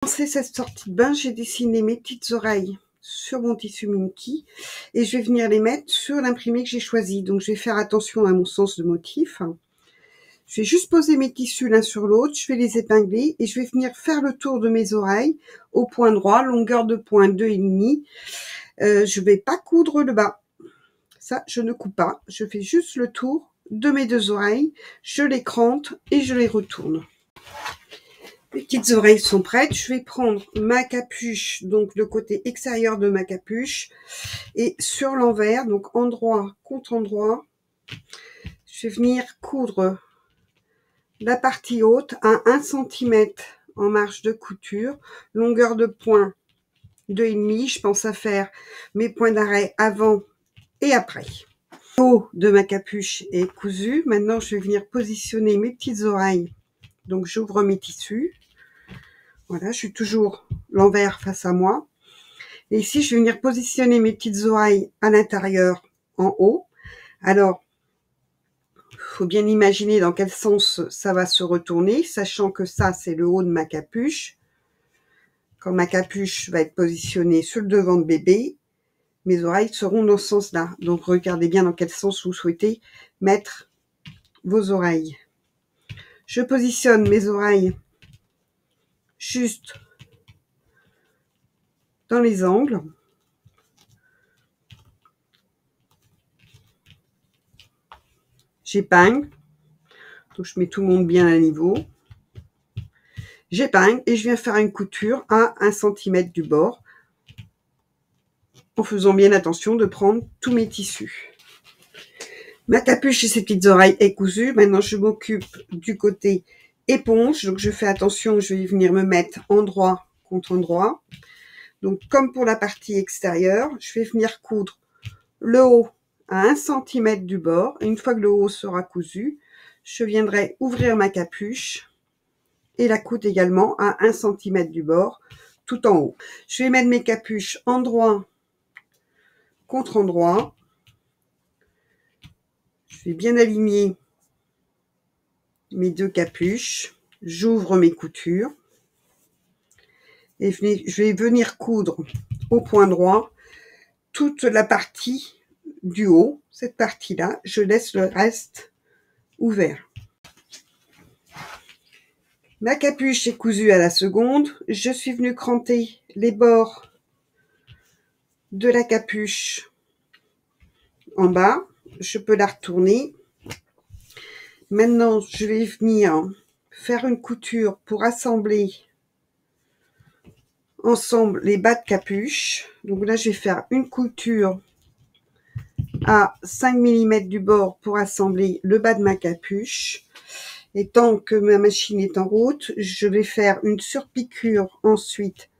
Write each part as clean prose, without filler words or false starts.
Pour cette sortie de bain, j'ai dessiné mes petites oreilles sur mon tissu Minky et je vais venir les mettre sur l'imprimé que j'ai choisi. Donc je vais faire attention à mon sens de motif. Je vais juste poser mes tissus l'un sur l'autre, je vais les épingler et je vais venir faire le tour de mes oreilles au point droit, longueur de point 2,5. Je vais pas coudre le bas. Ça, je ne coupe pas. Je fais juste le tour de mes deux oreilles, je les crante et je les retourne. Les petites oreilles sont prêtes. Je vais prendre ma capuche, donc le côté extérieur de ma capuche, et sur l'envers, donc endroit contre endroit, je vais venir coudre la partie haute à 1 cm en marge de couture, longueur de point 2,5. Je pense à faire mes points d'arrêt avant et après. Le haut de ma capuche est cousu. Maintenant, je vais venir positionner mes petites oreilles. Donc, j'ouvre mes tissus. Voilà, je suis toujours l'envers face à moi. Et ici, je vais venir positionner mes petites oreilles à l'intérieur, en haut. Alors, il faut bien imaginer dans quel sens ça va se retourner, sachant que ça, c'est le haut de ma capuche. Quand ma capuche va être positionnée sur le devant de bébé, mes oreilles seront dans ce sens-là. Donc, regardez bien dans quel sens vous souhaitez mettre vos oreilles. Je positionne mes oreilles juste dans les angles. J'épingle. Donc, je mets tout le monde bien à niveau. J'épingle et je viens faire une couture à 1 cm du bord en faisant bien attention de prendre tous mes tissus. Ma capuche et ses petites oreilles est cousue. Maintenant, je m'occupe du côté éponge. Donc, je fais attention, je vais venir me mettre endroit contre endroit. Donc, comme pour la partie extérieure, je vais venir coudre le haut à 1 cm du bord. Et une fois que le haut sera cousu, je viendrai ouvrir ma capuche et la coudre également à 1 cm du bord, tout en haut. Je vais mettre mes capuches endroit contre endroit. Je vais bien aligner mes deux capuches. J'ouvre mes coutures. Et je vais venir coudre au point droit toute la partie du haut. Cette partie-là, je laisse le reste ouvert. Ma capuche est cousue à la seconde. Je suis venue cranter les bords de la capuche en bas. Je peux la retourner. Maintenant, je vais venir faire une couture pour assembler ensemble les bas de capuche. Donc là, je vais faire une couture à 5 mm du bord pour assembler le bas de ma capuche. Et tant que ma machine est en route, je vais faire une surpiqûre ensuite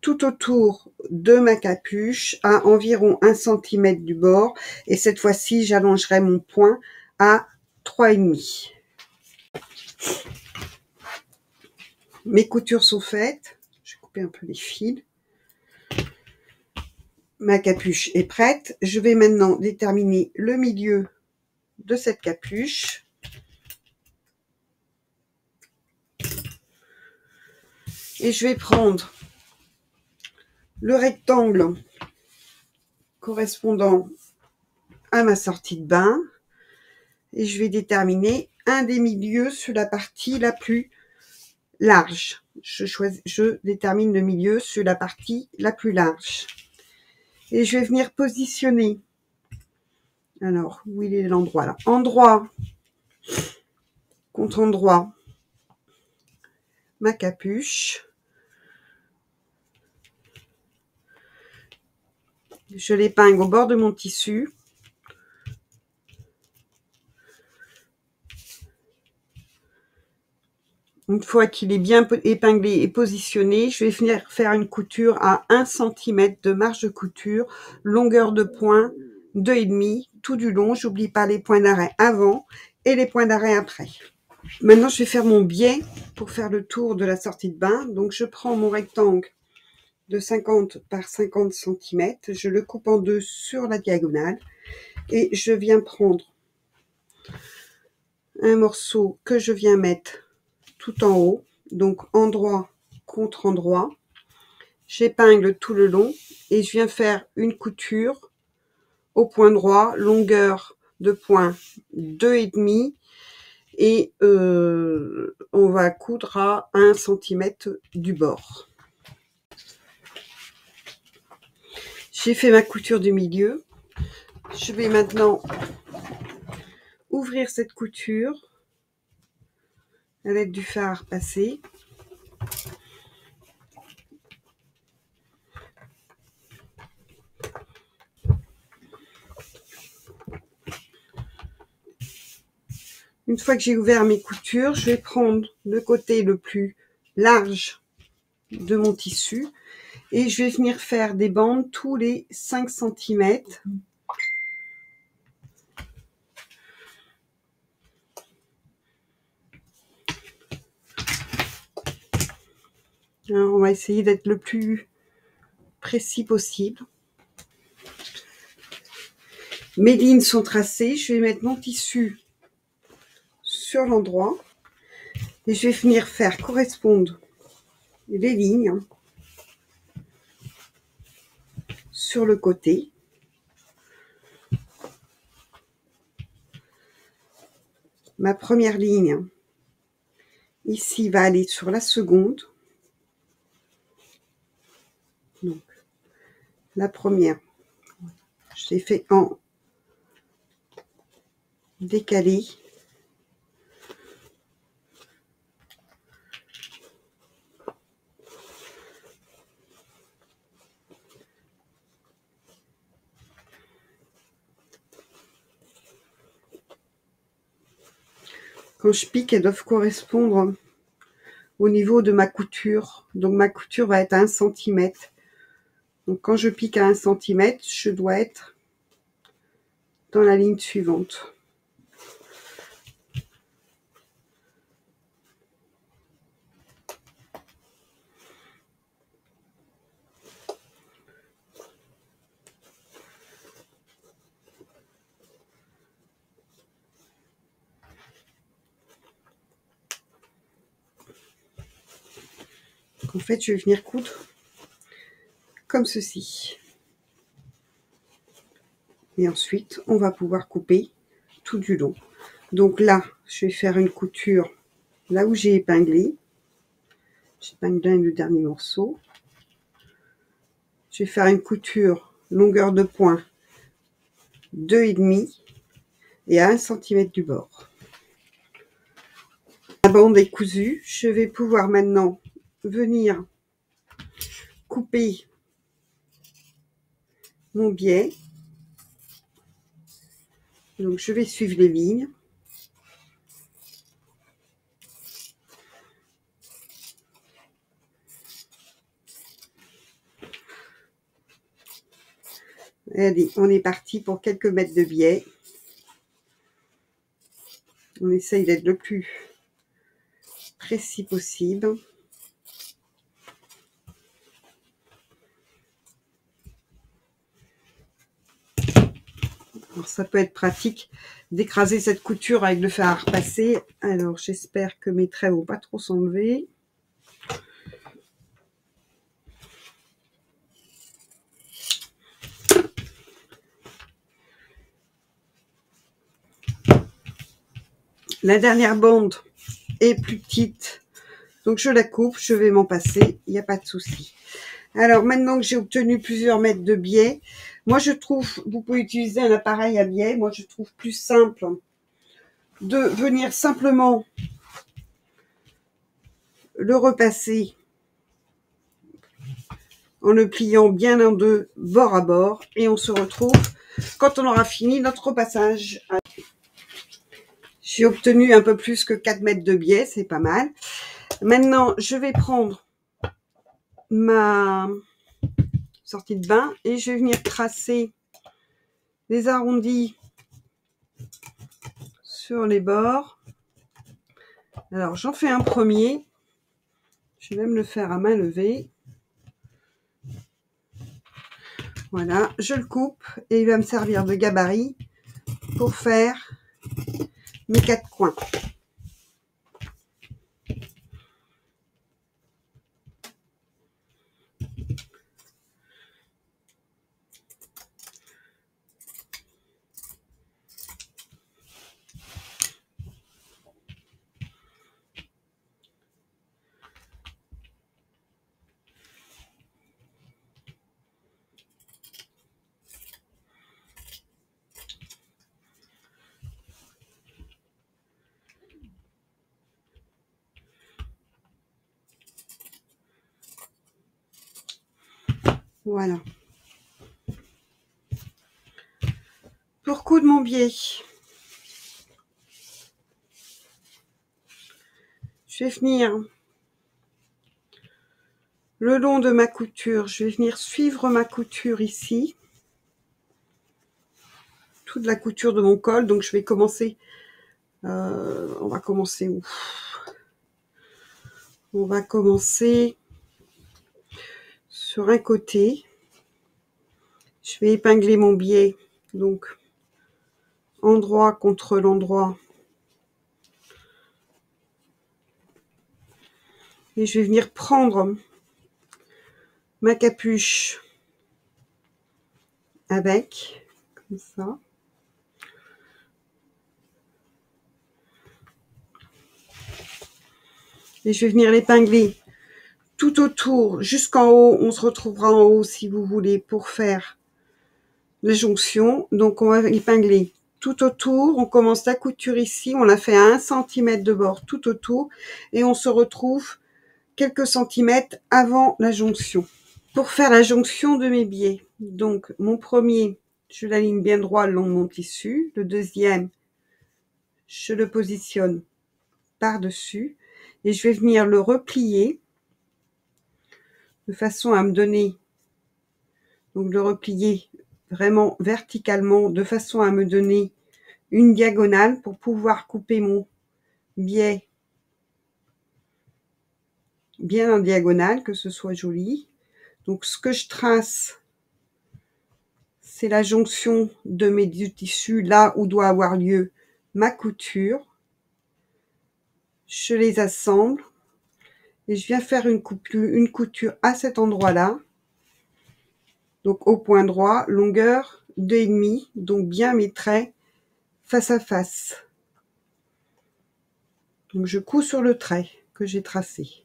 tout autour de ma capuche à environ 1 cm du bord. Et cette fois-ci, j'allongerai mon point à 3,5. Mes coutures sont faites. Je vais couper un peu les fils. Ma capuche est prête. Je vais maintenant déterminer le milieu de cette capuche. Et je vais prendre le rectangle correspondant à ma sortie de bain et je vais déterminer un des milieux sur la partie la plus large. Je détermine le milieu sur la partie la plus large. Et je vais venir positionner. Alors, où il est l'endroit là? Endroit contre endroit. Ma capuche. Je l'épingle au bord de mon tissu. Une fois qu'il est bien épinglé et positionné, je vais venir faire une couture à 1 cm de marge de couture, longueur de point 2,5 tout du long. J'oublie pas les points d'arrêt avant et les points d'arrêt après. Maintenant, je vais faire mon biais pour faire le tour de la sortie de bain. Donc, je prends mon rectangle de 50 par 50 cm, je le coupe en deux sur la diagonale et je viens prendre un morceau que je viens mettre tout en haut, donc endroit contre-endroit. J'épingle tout le long et je viens faire une couture au point droit, longueur de point 2,5 et on va coudre à 1 cm du bord. J'ai fait ma couture du milieu. Je vais maintenant ouvrir cette couture à l'aide du fer à repasser. Une fois que j'ai ouvert mes coutures, je vais prendre le côté le plus large de mon tissu et je vais venir faire des bandes tous les 5 cm. Alors, on va essayer d'être le plus précis possible. Mes lignes sont tracées, je vais mettre mon tissu sur l'endroit et je vais venir faire correspondre les lignes sur le côté. Ma première ligne ici va aller sur la seconde. Donc, la première, je l'ai fait en décalé. Quand je pique, elles doivent correspondre au niveau de ma couture. Donc ma couture va être à 1 cm. Donc quand je pique à 1 cm, je dois être dans la ligne suivante. En fait, je vais venir coudre comme ceci. Et ensuite, on va pouvoir couper tout du long. Donc là, je vais faire une couture là où j'ai épinglé. J'épingle bien le dernier morceau. Je vais faire une couture longueur de point 2,5 et à 1 cm du bord. La bande est cousue. Je vais pouvoir maintenant venir couper mon biais. Donc je vais suivre les lignes. Allez, on est parti pour quelques mètres de biais. On essaye d'être le plus précis possible. Alors, ça peut être pratique d'écraser cette couture avec le fer à repasser. Alors, j'espère que mes traits vont pas trop s'enlever. La dernière bande est plus petite, donc je la coupe, je vais m'en passer, il n'y a pas de souci. Alors, maintenant que j'ai obtenu plusieurs mètres de biais, moi je trouve, vous pouvez utiliser un appareil à biais, moi je trouve plus simple de venir simplement le repasser en le pliant bien en deux, bord à bord, et on se retrouve quand on aura fini notre repassage. J'ai obtenu un peu plus que 4 mètres de biais, c'est pas mal. Maintenant, je vais prendre ma sortie de bain et je vais venir tracer les arrondis sur les bords. Alors, j'en fais un premier. Je vais même le faire à main levée. Voilà, je le coupe et il va me servir de gabarit pour faire mes 4 coins. Voilà. Pour coudre mon biais, je vais venir le long de ma couture, je vais venir suivre ma couture ici, toute la couture de mon col. Donc je vais commencer, on va commencer où? On va commencer sur un côté. Je vais épingler mon biais, donc endroit contre l'endroit. Et je vais venir prendre ma capuche avec, comme ça. Et je vais venir l'épingler tout autour, jusqu'en haut. On se retrouvera en haut si vous voulez pour faire la jonction. Donc on va épingler tout autour. On commence la couture ici, on la fait à 1 cm de bord tout autour et on se retrouve quelques centimètres avant la jonction. Pour faire la jonction de mes biais, donc mon premier, je l'aligne bien droit le long de mon tissu. Le deuxième, je le positionne par-dessus et je vais venir le replier de façon à me donner, donc le replier vraiment verticalement de façon à me donner une diagonale pour pouvoir couper mon biais bien en diagonale, que ce soit joli. Donc ce que je trace, c'est la jonction de mes deux tissus, là où doit avoir lieu ma couture. Je les assemble et je viens faire une couture à cet endroit-là. Donc au point droit, longueur 2,5, donc bien mes traits face à face. Donc je couds sur le trait que j'ai tracé.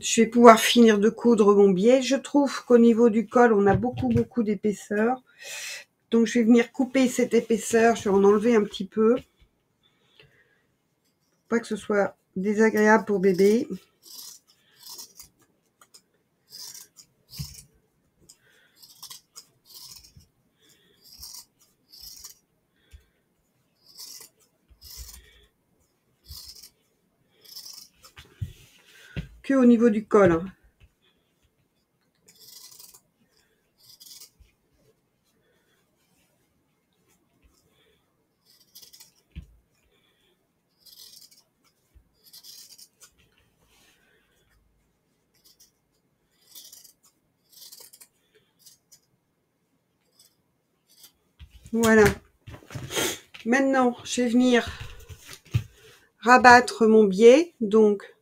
Je vais pouvoir finir de coudre mon biais. Je trouve qu'au niveau du col, on a beaucoup d'épaisseur. Donc je vais venir couper cette épaisseur, je vais en enlever un petit peu. Pas que ce soit désagréable pour bébé. Que au niveau du col. Hein. Voilà. Maintenant, je vais venir rabattre mon biais. Donc,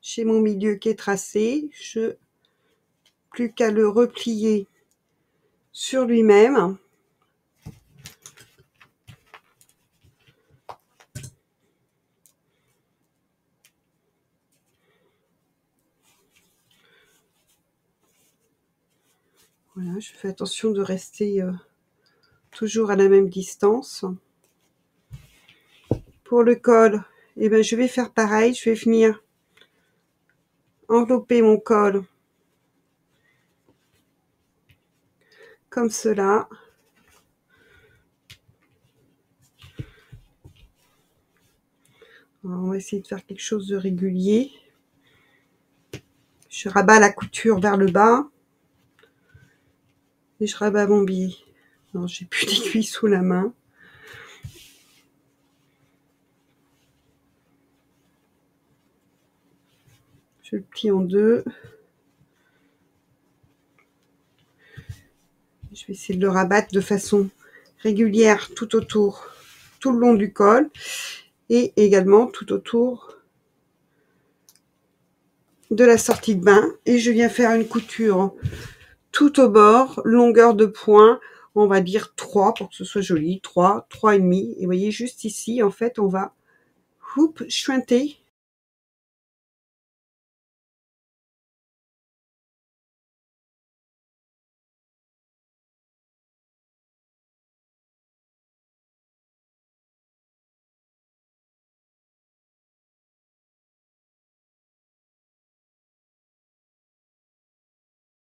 j'ai mon milieu qui est tracé. Je plus qu'à le replier sur lui-même. Voilà, je fais attention de rester toujours à la même distance. Pour le col, eh ben, je vais faire pareil. Je vais venir envelopper mon col comme cela. Alors, on va essayer de faire quelque chose de régulier. Je rabats la couture vers le bas et je rabats mon biais. Non, j'ai plus d'aiguille sous la main. Je le plie en deux. Je vais essayer de le rabattre de façon régulière tout autour, tout le long du col et également tout autour de la sortie de bain. Et je viens faire une couture tout au bord, longueur de point, on va dire 3 pour que ce soit joli, 3,5. Et vous voyez juste ici, en fait, on va chointer